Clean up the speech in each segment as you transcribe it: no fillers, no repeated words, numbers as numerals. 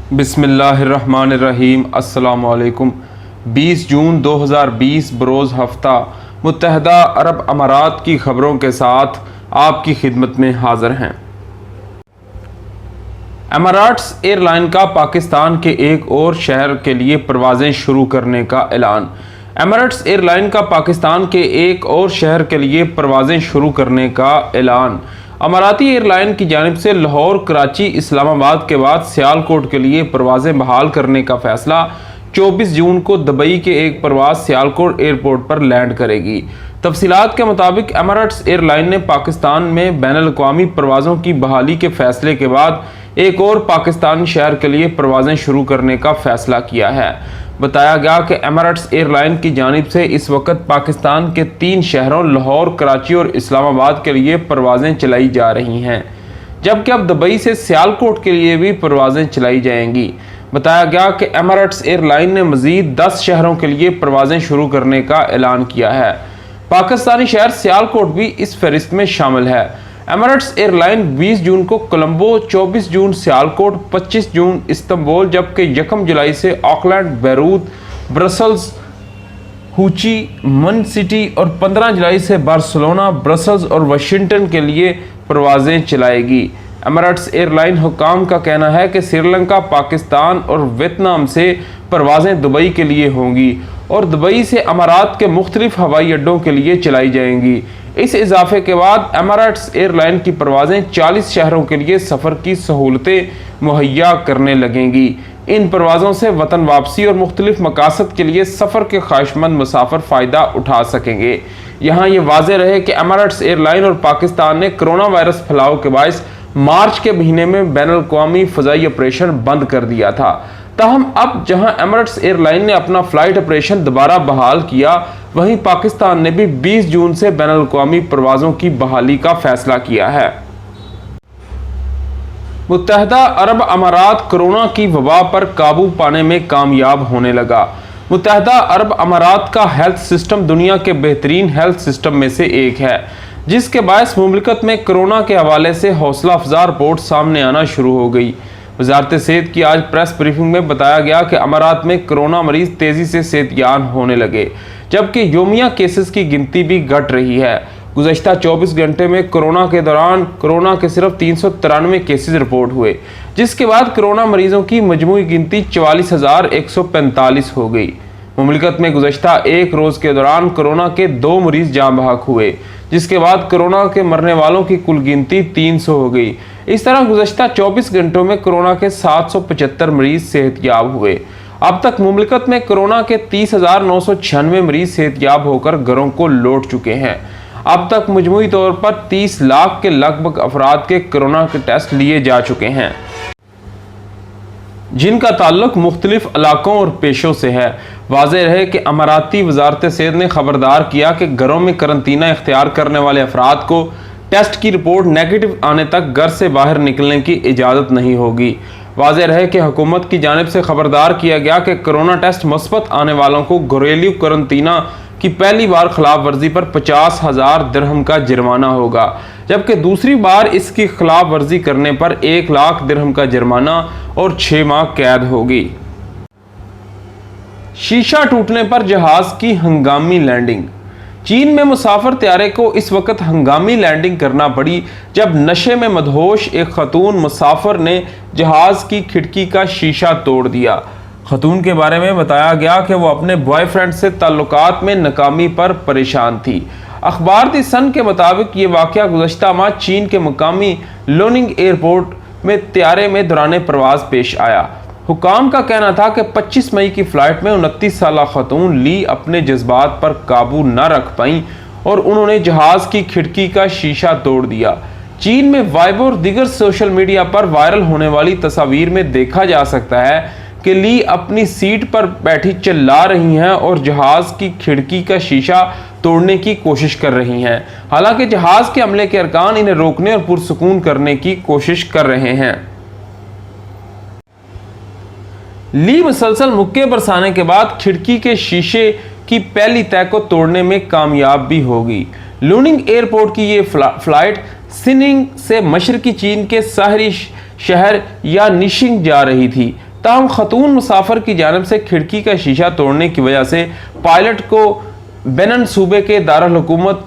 بسم اللہ الرحمن الرحیم۔ السلام علیکم۔ 20 جون 2020 بروز ہفتہ متحدہ عرب امارات کی خبروں کے ساتھ آپ کی خدمت میں حاضر ہیں۔ اماراتس ایئر لائن کا پاکستان کے ایک اور شہر کے لیے پروازیں شروع کرنے کا اعلان۔ اماراتس ایئر لائن کا پاکستان کے ایک اور شہر کے لیے پروازیں شروع کرنے کا اعلان۔ اماراتی ایئر لائن کی جانب سے لاہور، کراچی، اسلام آباد کے بعد سیالکوٹ کے لیے پروازیں بحال کرنے کا فیصلہ 24 جون کو دبئی کے ایک پرواز سیالکوٹ ایئرپورٹ پر لینڈ کرے گی۔ تفصیلات کے مطابق اماراتس ایئر لائن نے پاکستان میں بین الاقوامی پروازوں کی بحالی کے فیصلے کے بعد ایک اور پاکستانی شہر کے لیے پروازیں شروع کرنے کا فیصلہ کیا ہے۔ بتایا گیا کہ اماراتس ایئر لائن کی جانب سے اس وقت پاکستان کے 3 شہروں لاہور، کراچی اور اسلام آباد کے لیے پروازیں چلائی جا رہی ہیں، جبکہ اب دبئی سے سیالکوٹ کے لیے بھی پروازیں چلائی جائیں گی۔ بتایا گیا کہ اماراتس ایئر لائن نے مزید 10 شہروں کے لیے پروازیں شروع کرنے کا اعلان کیا ہے۔ پاکستانی شہر سیالکوٹ بھی اس فہرست میں شامل ہے۔ اماراتس ایئر لائن 20 جون کو کولمبو، 24 جون سیالکوٹ، 25 جون استنبول، جبکہ 1 جولائی سے آکلینڈ، بیروت، برسلز، ہوچی من سٹی اور 15 جولائی سے بارسلونا، برسلز اور واشنگٹن کے لیے پروازیں چلائے گی۔ اماراتس ایئر لائن حکام کا کہنا ہے کہ سری لنکا، پاکستان اور ویتنام سے پروازیں دبئی کے لیے ہوں گی اور دبئی سے امارات کے مختلف ہوائی اڈوں کے لیے چلائی جائیں گی۔ اس اضافے کے بعد اماراتس ایئر لائن کی پروازیں 40 شہروں کے لیے سفر کی سہولتیں مہیا کرنے لگیں گی۔ ان پروازوں سے وطن واپسی اور مختلف مقاصد کے لیے سفر کے خواہشمند مسافر فائدہ اٹھا سکیں گے۔ یہاں یہ واضح رہے کہ اماراتس ایئر لائن اور پاکستان نے کرونا وائرس پھیلاؤ کے باعث مارچ کے مہینے میں بین الاقوامی فضائی آپریشن بند کر دیا تھا، تاہم اب جہاں اماراتس ایئر لائن نے اپنا فلائٹ آپریشن دوبارہ بحال کیا، وہیں پاکستان نے بھی 20 جون سے بین الاقوامی پروازوں کی بحالی کا فیصلہ کیا ہے۔ متحدہ عرب امارات کرونا کی وبا پر قابو پانے میں کامیاب ہونے لگا۔ متحدہ عرب امارات کا ہیلتھ سسٹم دنیا کے بہترین ہیلتھ سسٹم میں سے ایک ہے، جس کے باعث مملکت میں کرونا کے حوالے سے حوصلہ افزا رپورٹ سامنے آنا شروع ہو گئی۔ وزارت صحت کی آج پریس بریفنگ میں بتایا گیا کہ امارات میں کرونا مریض تیزی سے صحت یاب ہونے لگے، جبکہ یومیہ کیسز کی گنتی بھی گھٹ رہی ہے۔ گزشتہ 24 گھنٹے میں کرونا کے دوران کرونا کے صرف 393 کیسز رپورٹ ہوئے، جس کے بعد کرونا مریضوں کی مجموعی گنتی 44,145 ہو گئی۔ مملکت میں گزشتہ ایک روز کے دوران کرونا کے 2 مریض جاں بحق ہوئے، جس کے بعد کرونا کے مرنے والوں کی کل گنتی 300 ہو گئی۔ اس طرح گزشتہ 24 گھنٹوں میں کرونا کے 775 مریض صحت یاب ہوئے۔ اب تک مملکت میں کرونا کے 30,996 مریض صحت یاب ہو کر گھروں کو لوٹ چکے ہیں۔ اب تک مجموعی طور پر 30 لاکھ کے لگ بھگ افراد کے کرونا کے ٹیسٹ لیے جا چکے ہیں، جن کا تعلق مختلف علاقوں اور پیشوں سے ہے۔ واضح رہے کہ اماراتی وزارت صحت نے خبردار کیا کہ گھروں میں قرنطینہ اختیار کرنے والے افراد کو ٹیسٹ کی رپورٹ نیگیٹو آنے تک گھر سے باہر نکلنے کی اجازت نہیں ہوگی۔ واضح رہے کہ حکومت کی جانب سے خبردار کیا گیا کہ کرونا ٹیسٹ مثبت آنے والوں کو گھریلو قرنطینہ کی پہلی بار خلاف ورزی پر 50,000 درہم کا جرمانہ ہوگا، جبکہ دوسری بار اس کی خلاف ورزی کرنے پر 1 لاکھ درہم کا جرمانہ اور 6 ماہ قید ہوگی۔ شیشہ ٹوٹنے پر جہاز کی ہنگامی لینڈنگ۔ چین میں مسافر طیارے کو اس وقت ہنگامی لینڈنگ کرنا پڑی جب نشے میں مدہوش ایک خاتون مسافر نے جہاز کی کھڑکی کا شیشہ توڑ دیا۔ خاتون کے بارے میں بتایا گیا کہ وہ اپنے بوائے فرینڈ سے تعلقات میں ناکامی پر پریشان تھی۔ اخبار دی سن کے مطابق یہ واقعہ گزشتہ ماہ چین کے مقامی لوننگ ایئرپورٹ میں طیارے میں دوران پرواز پیش آیا۔ حکام کا کہنا تھا کہ 25 مئی کی فلائٹ میں 29 سالہ خاتون لی اپنے جذبات پر قابو نہ رکھ پائیں اور انہوں نے جہاز کی کھڑکی کا شیشہ توڑ دیا۔ چین میں وائبو اور دیگر سوشل میڈیا پر وائرل ہونے والی تصاویر میں دیکھا جا سکتا ہے کہ لی اپنی سیٹ پر بیٹھی چلا رہی ہیں اور جہاز کی کھڑکی کا شیشہ توڑنے کی کوشش کر رہی ہیں، حالانکہ جہاز کے عملے کے ارکان انہیں روکنے اور پرسکون کرنے کی کوشش کر رہے ہیں۔ لی مسلسل مکے برسانے کے بعد کھڑکی کے شیشے کی پہلی تہہ کو توڑنے میں کامیاب بھی ہوگی۔ لوننگ ایئرپورٹ کی یہ فلائٹ سننگ سے مشرقی چین کے ساحلی شہر یا نیشنگ جا رہی تھی۔ تاہم خاتون مسافر کی جانب سے کھڑکی کا شیشہ توڑنے کی وجہ سے پائلٹ کو بینن صوبے کے دارالحکومت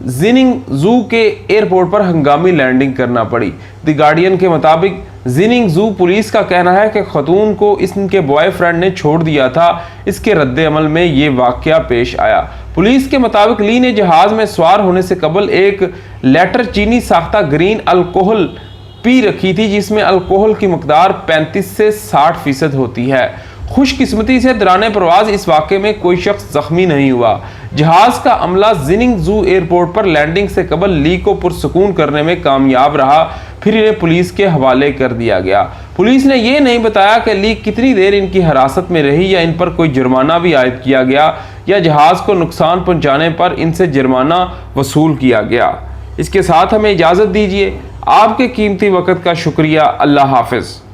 زیننگ زو کے ایئرپورٹ پر ہنگامی لینڈنگ کرنا پڑی۔ دی گارڈین کے مطابق زیننگ زو پولیس کا کہنا ہے کہ خاتون کو ان کے بوائے فرینڈ نے چھوڑ دیا تھا۔ اس کے رد عمل میں یہ واقعہ پیش آیا۔ پولیس کے مطابق لی نے جہاز میں سوار ہونے سے قبل ایک لیٹر چینی ساختہ گرین الکوہل پی رکھی تھی، جس میں الکوہل کی مقدار 35 سے 60% ہوتی ہے۔ خوش قسمتی سے دوران پرواز اس واقعے میں کوئی شخص زخمی نہیں ہوا۔ جہاز کا عملہ زیننگ زو ایئرپورٹ پر لینڈنگ سے قبل لی کو پرسکون کرنے میں کامیاب رہا، پھر انہیں پولیس کے حوالے کر دیا گیا۔ پولیس نے یہ نہیں بتایا کہ لی کتنی دیر ان کی حراست میں رہی یا ان پر کوئی جرمانہ بھی عائد کیا گیا یا جہاز کو نقصان پہنچانے پر ان سے جرمانہ وصول کیا گیا۔ اس کے ساتھ ہمیں اجازت دیجیے۔ آپ کے قیمتی وقت کا شکریہ۔ اللہ حافظ۔